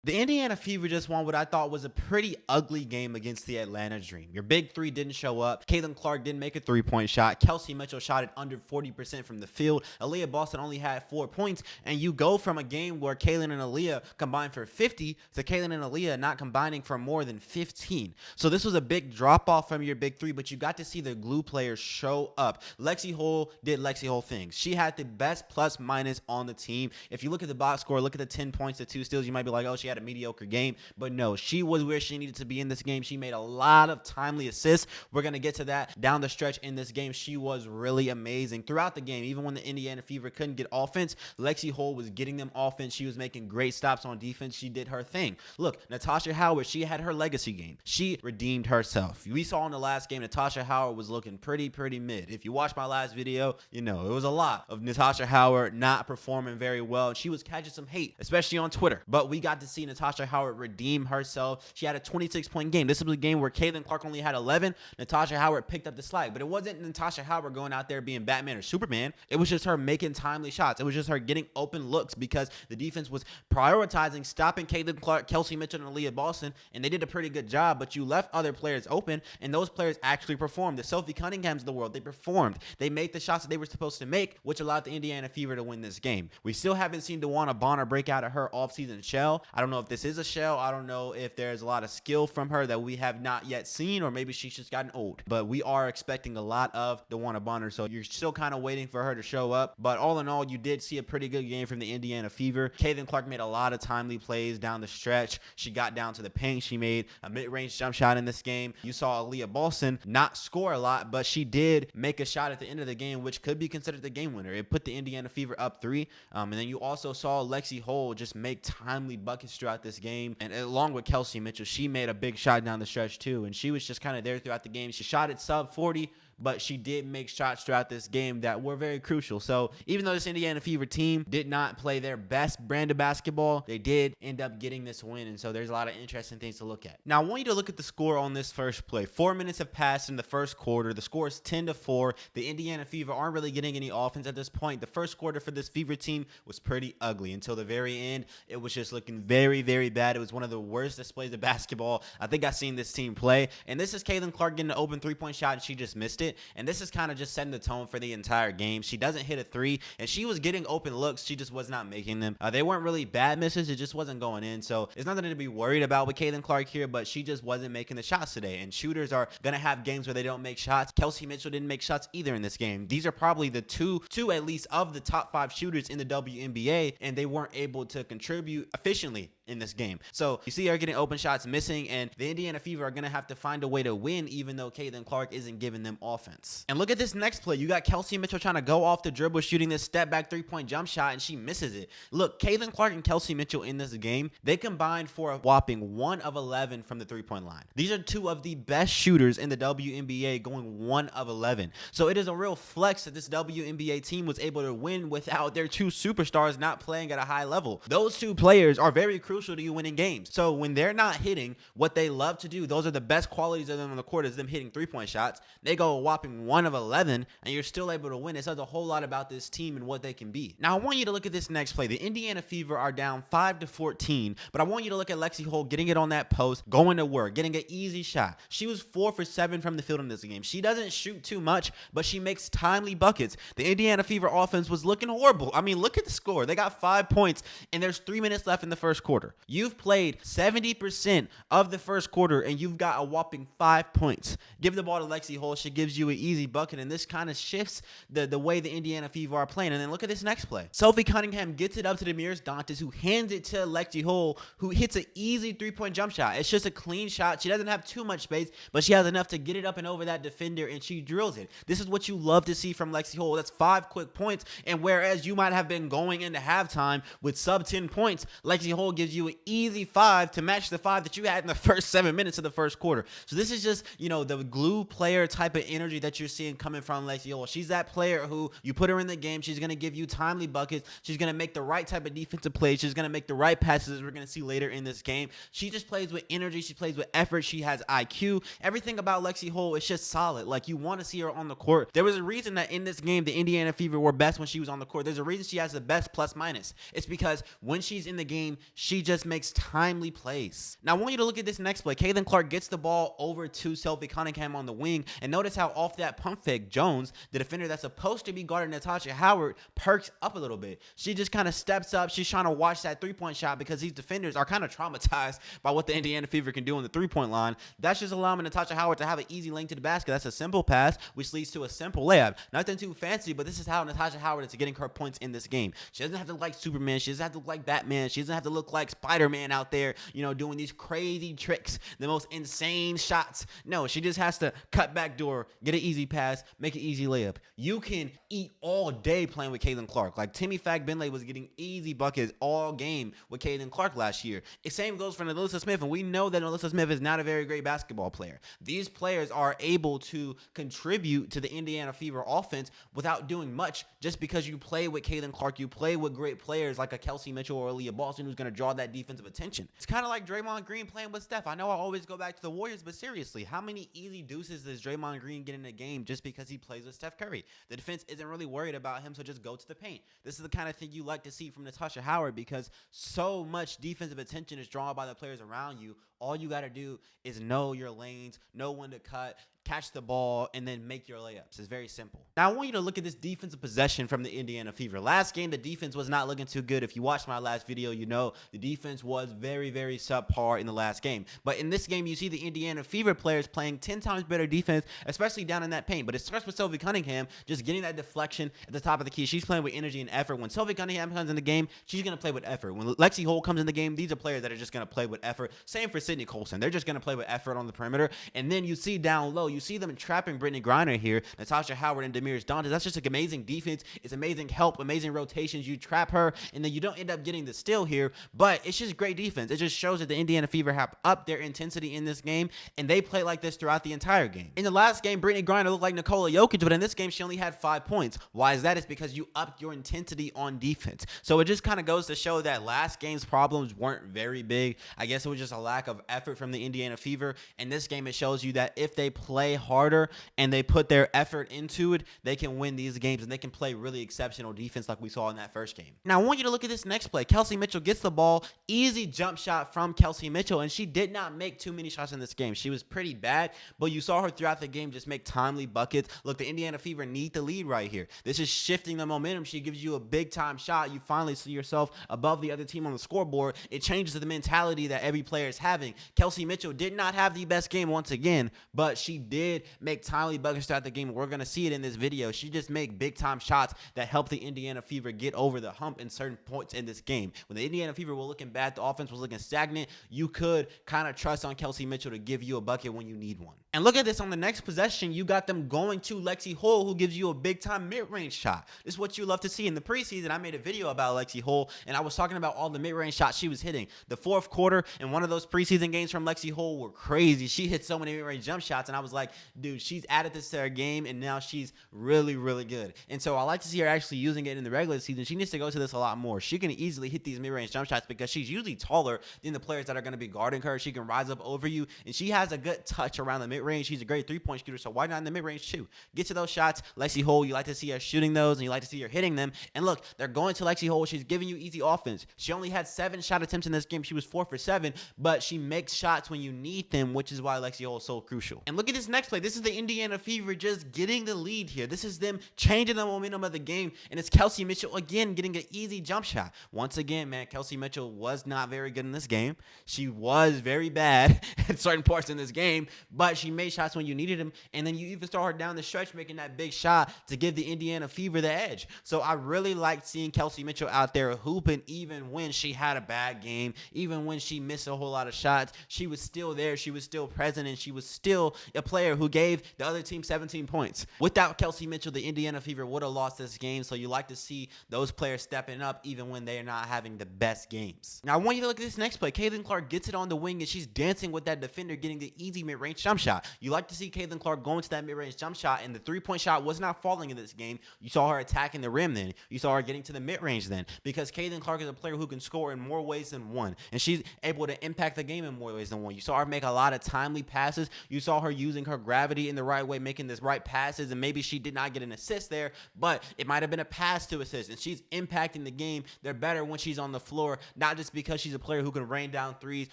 The Indiana Fever just won what I thought was a pretty ugly game against the Atlanta Dream. Your big three didn't show up. Caitlin Clark didn't make a three-point shot. Kelsey Mitchell shot it under 40% from the field. Aaliyah Boston only had 4 points. And you go from a game where Caitlin and Aaliyah combined for 50 to Caitlin and Aaliyah not combining for more than 15. So this was a big drop-off from your big three, but you got to see the glue players show up. Lexi Hull did Lexi Hull things. She had the best plus-minus on the team. If you look at the box score, look at the 10 points, the 2 steals, you might be like, oh, she had a mediocre game, but no, she was where she needed to be in this game. She made a lot of timely assists. We're going to get to that down the stretch in this game. She was really amazing throughout the game. Even when the Indiana Fever couldn't get offense, Lexi Hull was getting them offense. She was making great stops on defense. She did her thing. Look, Natasha Howard, she had her legacy game. She redeemed herself. We saw in the last game, Natasha Howard was looking pretty mid. If you watched my last video, you know, it was a lot of Natasha Howard not performing very well. She was catching some hate, especially on Twitter, but we got to see Natasha Howard redeem herself. She had a 26-point game. This was a game where Caitlin Clark only had 11. Natasha Howard picked up the slack, but it wasn't Natasha Howard going out there being Batman or Superman. It was just her making timely shots. It was just her getting open looks because the defense was prioritizing stopping Caitlin Clark, Kelsey Mitchell, and Aaliyah Boston, and they did a pretty good job, but you left other players open, and those players actually performed. The Sophie Cunninghams of the world, they performed. They made the shots that they were supposed to make, which allowed the Indiana Fever to win this game. We still haven't seen wnba break out of her offseason shell. I don't know if this is a shell. I don't know if there's a lot of skill from her that we have not yet seen, or maybe she's just gotten old. But we are expecting a lot of the wnba, so you're still kind of waiting for her to show up. But all in all, you did see a pretty good game from the Indiana Fever. Caitlin Clark made a lot of timely plays down the stretch. She got down to the paint. She made a mid-range jump shot in this game. You saw Aaliyah Boston not score a lot, but she did make a shot at the end of the game, which could be considered the game winner. It put the Indiana Fever up 3. And then you also saw Lexi Hull just make timely buckets throughout this game. And along with Kelsey Mitchell, she made a big shot down the stretch too. And she was just kind of there throughout the game. She shot at sub 40, but she did make shots throughout this game that were very crucial. So even though this Indiana Fever team did not play their best brand of basketball, they did end up getting this win. And so there's a lot of interesting things to look at. Now, I want you to look at the score on this first play. 4 minutes have passed in the first quarter. The score is 10-4. The Indiana Fever aren't really getting any offense at this point. The first quarter for this Fever team was pretty ugly until the very end. It was just looking very bad. It was one of the worst displays of basketball I think I've seen this team play. And this is Caitlin Clark getting an open 3-point shot, and she just missed it. And this is kind of just setting the tone for the entire game. She doesn't hit a 3, and she was getting open looks. She just was not making them. They weren't really bad misses. It just wasn't going in. So it's nothing to be worried about with Caitlin Clark here, but she just wasn't making the shots today. And shooters are going to have games where they don't make shots. Kelsey Mitchell didn't make shots either in this game. These are probably the two at least of the top 5 shooters in the WNBA, and they weren't able to contribute efficiently in this game. So you see her getting open shots missing, and the Indiana Fever are going to have to find a way to win, even though Caitlin Clark isn't giving them offense. And look at this next play. You got Kelsey Mitchell trying to go off the dribble, shooting this step back 3-point jump shot, and she misses it. Look, Caitlin Clark and Kelsey Mitchell in this game, they combined for a whopping 1 of 11 from the 3-point line. These are 2 of the best shooters in the WNBA, going 1 of 11. So it is a real flex that this WNBA team was able to win without their 2 superstars not playing at a high level. Those 2 players are very crucial to you winning games. So when they're not hitting what they love to do, those are the best qualities of them on the court, is them hitting 3-point shots. They go a whopping 1 of 11, and you're still able to win. It says a whole lot about this team and what they can be. Now, I want you to look at this next play. The Indiana Fever are down 5-14, but I want you to look at Lexi Hull getting it on that post, going to work, getting an easy shot. She was 4 for 7 from the field in this game. She doesn't shoot too much, but she makes timely buckets. The Indiana Fever offense was looking horrible. I mean, look at the score. They got 5 points, and there's 3 minutes left in the first quarter. You've played 70% of the first quarter, and you've got a whopping 5 points. Give the ball to Lexi Hull. She gives you an easy bucket, and this kind of shifts the way the Indiana Fever are playing. And then look at this next play. Sophie Cunningham gets it up to Demiris Dantas, who hands it to Lexi Hull, who hits an easy 3-point jump shot. It's just a clean shot. She doesn't have too much space, but she has enough to get it up and over that defender, and she drills it. This is what you love to see from Lexi Hull. That's 5 quick points, and whereas you might have been going into halftime with sub 10 points, Lexi Hull gives you an easy 5 to match the 5 that you had in the first 7 minutes of the first quarter. So this is just, you know, the glue player type of energy that you're seeing coming from Lexi Hull. She's that player who you put her in the game, she's going to give you timely buckets. She's going to make the right type of defensive plays. She's going to make the right passes, as we're going to see later in this game. She just plays with energy. She plays with effort. She has IQ. Everything about Lexi Hull is just solid. Like, you want to see her on the court. There was a reason that in this game, the Indiana Fever were best when she was on the court. There's a reason she has the best plus minus. It's because when she's in the game, she she just makes timely plays. Now, I want you to look at this next play. Caitlin Clark gets the ball over to Sophie Cunningham on the wing, and notice how off that pump fake, Jones, the defender that's supposed to be guarding Natasha Howard, perks up a little bit. She just kind of steps up. She's trying to watch that three-point shot because these defenders are kind of traumatized by what the Indiana Fever can do on the three-point line. That's just allowing Natasha Howard to have an easy lane to the basket. That's a simple pass, which leads to a simple layup. Nothing too fancy, but this is how Natasha Howard is getting her points in this game. She doesn't have to look like Superman. She doesn't have to look like Batman. She doesn't have to look like Spider-Man out there, doing these crazy tricks, the most insane shots. No, she just has to cut back door, get an easy pass, make an easy layup. You can eat all day playing with Caitlin Clark. Like Timmy Fagbenley was getting easy buckets all game with Caitlin Clark last year. The same goes for Alyssa Smith, and we know that Alyssa Smith is not a very great basketball player. These players are able to contribute to the Indiana Fever offense without doing much, just because you play with Caitlin Clark, you play with great players like a Kelsey Mitchell or Aaliyah Boston who's going to draw that defensive attention. It's kind of like Draymond Green playing with Steph. I know I always go back to the Warriors, but seriously, how many easy deuces does Draymond Green get in a game just because he plays with Steph Curry? The defense isn't really worried about him, so just go to the paint. This is the kind of thing you like to see from Natasha Howard because so much defensive attention is drawn by the players around you. All you got to do is know your lanes, know when to cut, catch the ball, and then make your layups. It's very simple. Now, I want you to look at this defensive possession from the Indiana Fever. Last game, the defense was not looking too good. If you watched my last video, you know the defense was very, very subpar in the last game. But in this game, you see the Indiana Fever players playing 10 times better defense, especially down in that paint. But it starts with Sophie Cunningham just getting that deflection at the top of the key. She's playing with energy and effort. When Sophie Cunningham comes in the game, she's going to play with effort. When Lexi Hull comes in the game, these are players that are just going to play with effort. Same for Sydney Colson. They're just going to play with effort on the perimeter. And then you see down low, you see them trapping Brittany Griner here, Natasha Howard and Demiris Dantas. That's just like amazing defense. It's amazing help, amazing rotations. You trap her, and then you don't end up getting the steal here, but it's just great defense. It just shows that the Indiana Fever have upped their intensity in this game, and they play like this throughout the entire game. In the last game, Brittany Griner looked like Nikola Jokic, but in this game, she only had 5 points. Why is that? It's because you upped your intensity on defense. So it just kind of goes to show that last game's problems weren't very big. I guess it was just a lack of effort from the Indiana Fever. In this game, it shows you that if they play harder and they put their effort into it, they can win these games, and they can play really exceptional defense like we saw in that first game. Now, I want you to look at this next play. Kelsey Mitchell gets the ball. Easy jump shot from Kelsey Mitchell, and she did not make too many shots in this game. She was pretty bad, but you saw her throughout the game just make timely buckets. Look, the Indiana Fever need the lead right here. This is shifting the momentum. She gives you a big-time shot. You finally see yourself above the other team on the scoreboard. It changes the mentality that every player is having. Kelsey Mitchell did not have the best game once again, but she did make timely buckets throughout the game. We're going to see it in this video. She just made big-time shots that help the Indiana Fever get over the hump in certain points in this game. When the Indiana Fever were looking bad, the offense was looking stagnant, you could kind of trust on Kelsey Mitchell to give you a bucket when you need one. And look at this. On the next possession, you got them going to Lexi Hull, who gives you a big-time mid-range shot. This is what you love to see. In the preseason, I made a video about Lexi Hull, and I was talking about all the mid-range shots she was hitting. The fourth quarter and one of those preseason games from Lexi Hull were crazy. She hit so many mid-range jump shots, and I was like, dude, she's added this to her game, and now she's really, really good. And so I like to see her actually using it in the regular season. She needs to go to this a lot more. She can easily hit these mid-range jump shots because she's usually taller than the players that are going to be guarding her. She can rise up over you, and she has a good touch around the mid-range. She's a great three-point shooter, so why not in the mid-range too? Get to those shots. Lexi Hull, you like to see her shooting those, and you like to see her hitting them. And look, they're going to Lexi Hull. She's giving you easy offense. She only had 7 shot attempts in this game. She was 4 for 7, but she makes shots when you need them, which is why Lexi Hull is so crucial. And look at this next play. This is the Indiana Fever just getting the lead here. This is them changing the momentum of the game, and it's Kelsey Mitchell again getting an easy jump shot. Once again, man, Kelsey Mitchell was not very good in this game. She was very bad at certain parts in this game, but she made shots when you needed them, and then you even saw her down the stretch making that big shot to give the Indiana Fever the edge. So I really liked seeing Kelsey Mitchell out there hooping even when she had a bad game, even when she missed a whole lot of shots. She was still there. She was still present, and she was still a player who gave the other team 17 points. Without Kelsey Mitchell, the Indiana Fever would have lost this game, so you like to see those players stepping up even when they are not having the best games. Now, I want you to look at this next play. Caitlin Clark gets it on the wing, and she's dancing with that defender, getting the easy mid-range jump shot. You like to see Caitlin Clark going to that mid-range jump shot, and the three-point shot was not falling in this game. You saw her attacking the rim then. You saw her getting to the mid-range then, because Caitlin Clark is a player who can score in more ways than one, and she's able to impact the game in more ways than one. You saw her make a lot of timely passes. You saw her using her gravity in the right way, making the right passes, and maybe she did not get an assist there, but it might have been a pass to assist, and she's impacting the game. They're better when she's on the floor, not just because she's a player who can rain down threes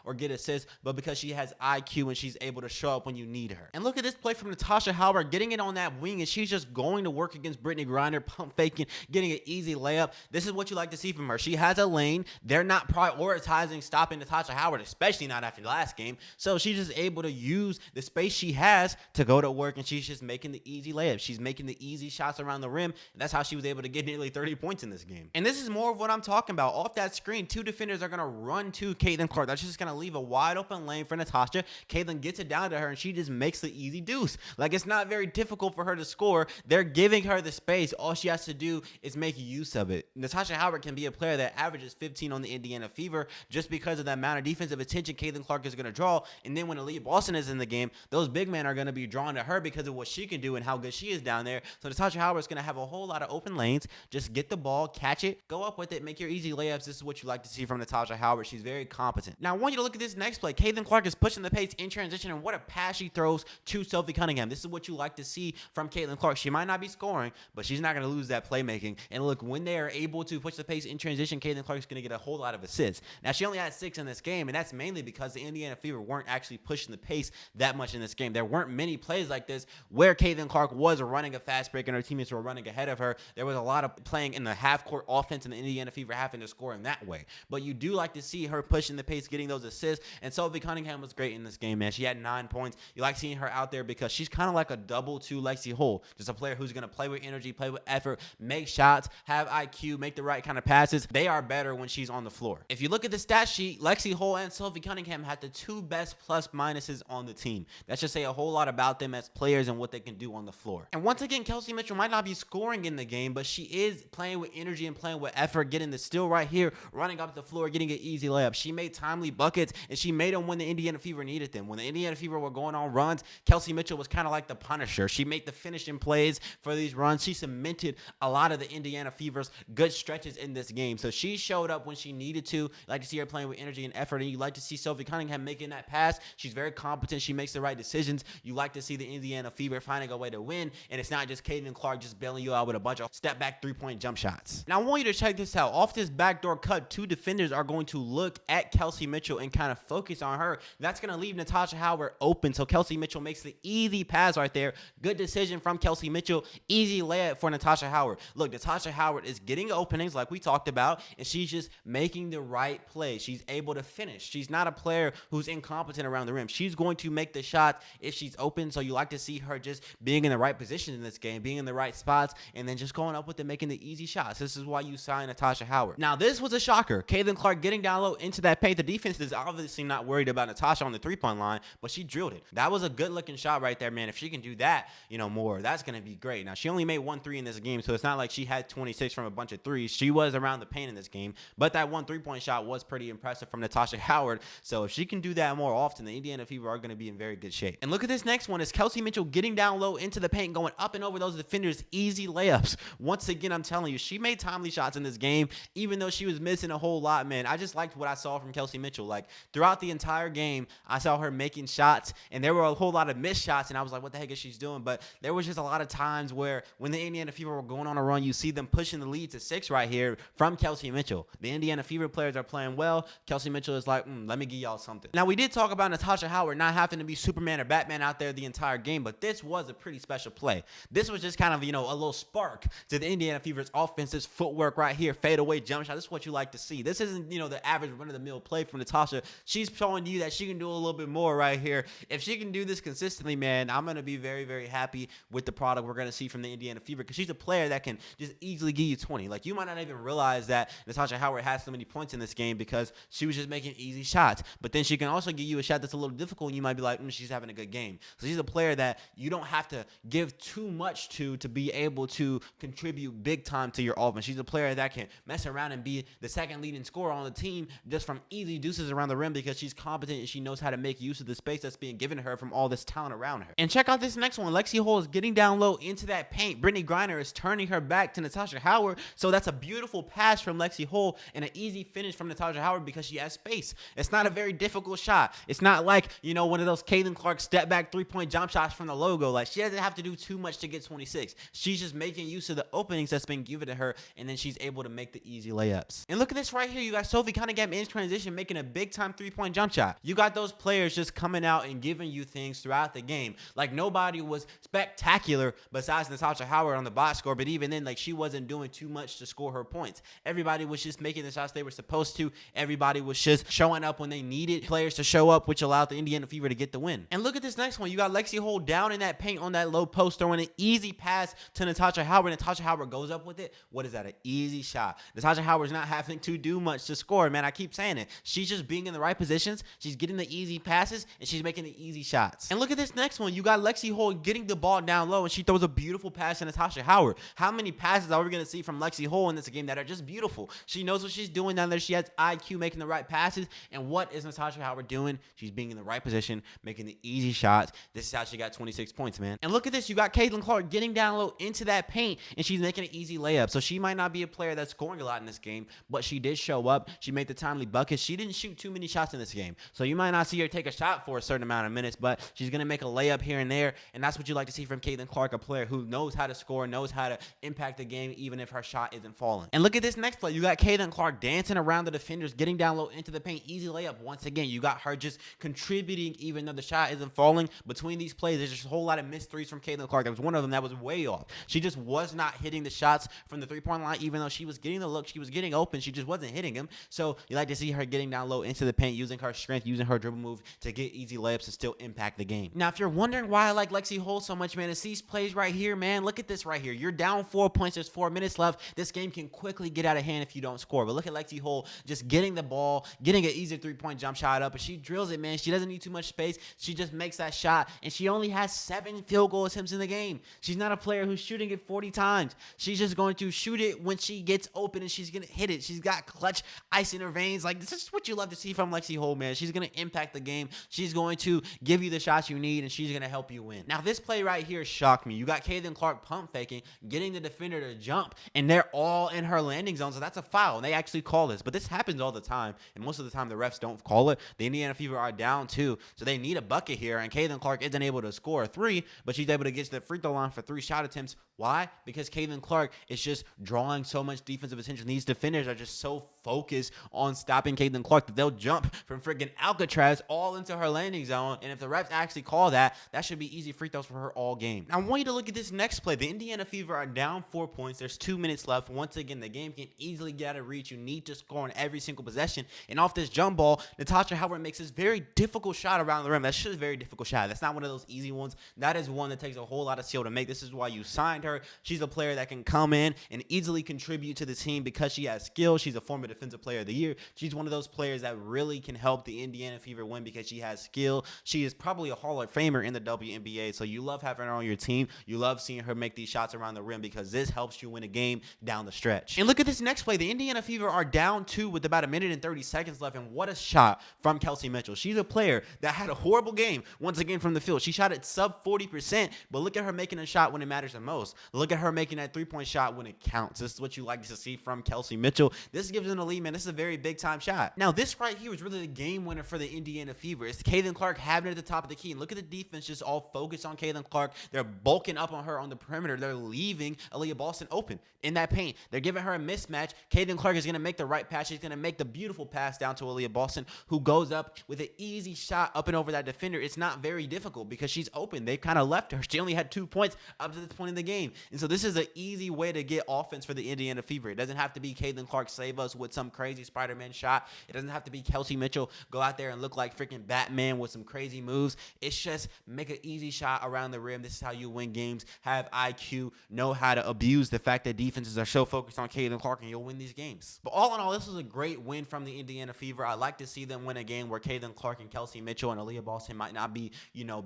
or get assists, but because she has IQ and she's able to show up when you need her. And look at this play from Natasha Howard, getting it on that wing, and she's just going to work against Brittany Griner, pump faking, getting an easy layup. This is what you like to see from her. She has a lane. They're not prioritizing stopping Natasha Howard, especially not after the last game. So she's just able to use the space she has to go to work, and she's just making the easy layups. She's making the easy shots around the rim, and that's how she was able to get nearly 30 points in this game. And this is more of what I'm talking about. Off that screen, two defenders are going to run to Caitlin Clark. That's just going to leave a wide open lane for Natasha. Caitlin gets it down to her, and she just makes the easy deuce. Like, it's not very difficult for her to score. They're giving her the space. All she has to do is make use of it. Natasha Howard can be a player that averages 15 on the Indiana Fever just because of the amount of defensive attention Caitlin Clark is going to draw. And then when Aaliyah Boston is in the game, those big men are going to be drawn to her because of what she can do and how good she is down there. So Natasha Howard is going to have a whole lot of open lanes. Just get the ball, catch it, go up with it, make your easy layups. This is what you like to see from Natasha Howard. She's very competent. Now, I want you to look at this next play. Caitlin Clark is pushing the pace in transition, and what a pass she throws to Sophie Cunningham. This is what you like to see from Caitlin Clark. She might not be scoring, but she's not going to lose that playmaking. And look, when they are able to push the pace in transition, Caitlin Clark is going to get a whole lot of assists. Now, she only had 6 in this game, and that's mainly because the Indiana Fever weren't actually pushing the pace that much in this game. There weren't many plays like this where Caitlin Clark was running a fast break and her teammates were running ahead of her. There was a lot of playing in the half-court offense and the Indiana Fever having to score in that way. But you do like to see her pushing the pace, getting those assists, and Sophie Cunningham was great in this game, man. She had 9 points. You like seeing her out there because she's kind of like a double to Lexi Hull, just a player who's going to play with energy, play with effort, make shots, have IQ, make the right kind of passes. They are better when she's on the floor. If you look at the stat sheet, Lexi Hull and Sophie Cunningham had the 2 best plus minuses on the team. That should say a whole lot about them as players and what they can do on the floor. And once again, Kelsey Mitchell might not be scoring in the game, but she is playing with energy and playing with effort, getting the steal right here, running up the floor, getting an easy layup. She made timely buckets, and she made them when the Indiana Fever needed them. When the Indiana Fever were going on runs, Kelsey Mitchell was kind of like the Punisher. She made the finishing plays for these runs. She cemented a lot of the Indiana Fever's good stretches in this game. So she showed up when she needed to. You like to see her playing with energy and effort, and you like to see Sophie Cunningham making that pass. She's very competent. She makes the right decisions. You like to see the Indiana Fever finding a way to win, and it's not just Caitlin Clark just bailing you out with a bunch of step-back three-point jump shots. Now, I want you to check this out. Off this backdoor cut, 2 defenders are going to look at Kelsey Mitchell and kind of focus on her. That's going to leave Natasha Howard open, so Kelsey Mitchell makes the easy pass right there. Good decision from Kelsey Mitchell. Easy layup for Natasha Howard. Look, Natasha Howard is getting openings like we talked about, and she's just making the right play. She's able to finish. She's not a player who's incompetent around the rim. She's going to make the shots if she's open, so you like to see her just being in the right position in this game, being in the right spots, and then just going up with it, making the easy shots. This is why you sign Natasha Howard. Now, this was a shocker. Caitlin Clark getting down low into that paint. The defense is obviously not worried about Natasha on the three-point line, but she drilled it. That was a good-looking shot right there, man. If she can do that, more, that's going to be great. Now, she only made 1 3 in this game, so it's not like she had 26 from a bunch of threes. She was around the paint in this game, but that 1 3-point shot was pretty impressive from Natasha Howard. So if she can do that more often, the Indiana Fever are going to be in very good shape. And look at this next one. Is Kelsey Mitchell getting down low into the paint, going up and over those defenders. Easy layups. Once again, I'm telling you, she made timely shots in this game, even though she was missing a whole lot, man. I just liked what I saw from Kelsey Mitchell. Like, throughout the entire game, I saw her making shots, and there were a whole lot of missed shots, and I was like, what the heck is she doing? But there was just a lot of times where when the Indiana Fever were going on a run, you see them pushing the lead to 6 right here from Kelsey Mitchell. The Indiana Fever players are playing well. Kelsey Mitchell is like, let me give y'all something. Now, we did talk about Natasha Howard not having to be Superman or Batman out there the entire game, but this was a pretty special play. This was just kind of, a little spark to the Indiana Fever's offensive footwork right here. Fadeaway jump shot. This is what you like to see. This isn't, the average run-of-the-mill play from Natasha. She's showing you that she can do a little bit more right here. If she can do this consistently, man, I'm going to be very, very happy with the product we're going to see from the Indiana Fever, because she's a player that can just easily give you 20. Like, you might not even realize that Natasha Howard has so many points in this game because she was just making easy shots. But then she can also give you a shot that's a little difficult, and you might be like, she's having a good game. So she's a player that you don't have to give too much to be able to contribute big time to your offense. She's a player that can mess around and be the second leading scorer on the team just from easy deuces around the rim, because she's competent and she knows how to make use of the space that's being given to her from all this talent around her. And check out this next one. Lexi Hull is getting down low into that paint. Brittany Griner is turning her back to Natasha Howard. So that's a beautiful pass from Lexi Hull and an easy finish from Natasha Howard because she has space. It's not a very difficult shot. It's not like, one of those Caitlin Clark step back back three-point jump shots from the logo. Like, she doesn't have to do too much to get 26. She's just making use of the openings that's been given to her, and then she's able to make the easy layups. And look at this right here. You got Sophie Cunningham in transition making a big-time three-point jump shot. You got those players just coming out and giving you things throughout the game. Like, nobody was spectacular besides Natasha Howard on the box score, but even then, like, she wasn't doing too much to score her points. Everybody was just making the shots they were supposed to. Everybody was just showing up when they needed players to show up, which allowed the Indiana Fever to get the win. And look at this next one. You got Lexi Hull down in that paint on that low post, throwing an easy pass to Natasha Howard. Natasha Howard goes up with it. What is that? An easy shot. Natasha Howard's not having to do much to score, man. I keep saying it. She's just being in the right positions. She's getting the easy passes, and she's making the easy shots. And look at this next one. You got Lexi Hull getting the ball down low, and she throws a beautiful pass to Natasha Howard. How many passes are we going to see from Lexi Hull in this game that are just beautiful? She knows what she's doing down there. She has IQ making the right passes. And what is Natasha Howard doing? She's being in the right position, making the easy shots. This is how she got 26 points, man. And look at this. You got Caitlin Clark getting down low into that paint, and she's making an easy layup. So she might not be a player that's scoring a lot in this game, but she did show up. She made the timely buckets. She didn't shoot too many shots in this game. So you might not see her take a shot for a certain amount of minutes, but she's going to make a layup here and there. And that's what you like to see from Caitlin Clark, a player who knows how to score, knows how to impact the game, even if her shot isn't falling. And look at this next play. You got Caitlin Clark dancing around the defenders, getting down low into the paint. Easy layup. Once again, you got her just contributing, even though the shot isn't falling. Between these plays, there's just a whole lot of missed threes from Caitlin Clark. There was one of them that was way off. She just was not hitting the shots from the three-point line, even though she was getting the look. She was getting open. She just wasn't hitting them. So you like to see her getting down low into the paint, using her strength, using her dribble move to get easy layups and still impact the game. Now, if you're wondering why I like Lexi Hull so much, man, it's these plays right here, man. Look at this right here. You're down 4 points. There's 4 minutes left. This game can quickly get out of hand if you don't score. But look at Lexi Hull just getting the ball, getting an easy three-point jump shot up, and she drills it, man. She doesn't need too much space. She just makes that shot, and she only has 7 field goal attempts in the game. She's not a player who's shooting it 40 times. She's just going to shoot it when she gets open, and she's going to hit it. She's got clutch ice in her veins. Like, this is what you love to see from Lexi Hull, man. She's going to impact the game. She's going to give you the shots you need, and she's going to help you win. Now, this play right here shocked me. You got Caitlin Clark pump faking, getting the defender to jump, and they're all in her landing zone, so that's a foul, and they actually call this. But this happens all the time, and most of the time the refs don't call it. The Indiana Fever are down 2, so they need a bucket here, and Caitlin Clark isn't able to score a 3, but she's able to get to the free throw line for 3 shot attempts. Why? Because Caitlin Clark is just drawing so much defensive attention. These defenders are just so focused on stopping Caitlin Clark that they'll jump from freaking Alcatraz all into her landing zone, and if the refs actually call that, that should be easy free throws for her all game. Now, I want you to look at this next play. The Indiana Fever are down 4 points. There's 2 minutes left. Once again, the game can easily get out of reach. You need to score on every single possession, and off this jump ball, Natasha Howard makes this very difficult shot around the rim. That's just a very difficult shot. That's not one of those easy ones. That is one that takes a whole lot of skill to make. This is why you signed her. She's a player that can come in and easily contribute to the team because she has skill. She's a former Defensive Player of the Year. She's one of those players that really can help the Indiana Fever win because she has skill. She is probably a Hall of Famer in the WNBA, so you love having her on your team. You love seeing her make these shots around the rim because this helps you win a game down the stretch. And look at this next play. The Indiana Fever are down 2 with about 1 minute and 30 seconds left, and what a shot from Kelsey Mitchell. She's a player that had a horrible game once again from the field. She shot at sub 40%, but look at her making a shot when it matters the most. Look at her making that three-point shot when it counts. This is what you like to see from Kelsey Mitchell. This gives them the lead, man. This is a very big-time shot. Now, this right here is really the game winner for the Indiana Fever. It's Caitlin Clark having it at the top of the key. And look at the defense just all focused on Caitlin Clark. They're bulking up on her on the perimeter. They're leaving Aaliyah Boston open in that paint. They're giving her a mismatch. Caitlin Clark is going to make the right pass. She's going to make the beautiful pass down to Aaliyah Boston, who goes up with an easy shot up and over that defender. It's not very difficult because she's open. They kind of left her. She only had 2 points up to this point in the game. And so this is an easy way to get offense for the Indiana Fever. It doesn't have to be Caitlin Clark save us with some crazy Spider-Man shot. It doesn't have to be Kelsey Mitchell go out there and look like freaking Batman with some crazy moves. It's just make an easy shot around the rim. This is how you win games. Have IQ. Know how to abuse the fact that defenses are so focused on Caitlin Clark, and you'll win these games. But all in all, this was a great win from the Indiana Fever. I like to see them win a game where Caitlin Clark and Kelsey Mitchell and Aaliyah Boston might not be,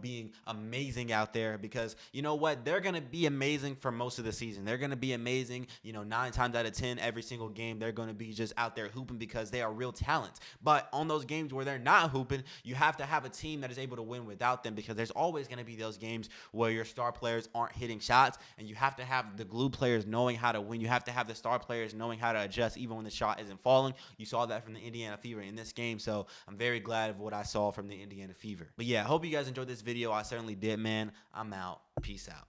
being amazing out there because, you know what? They're going to be amazing for most of the season. They're going to be amazing, 9 times out of 10 every single game. They're going to be just just out there hooping because they are real talents. But on those games where they're not hooping, you have to have a team that is able to win without them, because there's always going to be those games where your star players aren't hitting shots, and you have to have the glue players knowing how to win. You have to have the star players knowing how to adjust even when the shot isn't falling. You saw that from the Indiana Fever in this game, so I'm very glad of what I saw from the Indiana Fever. But yeah, I hope you guys enjoyed this video. I certainly did, man. I'm out. Peace out.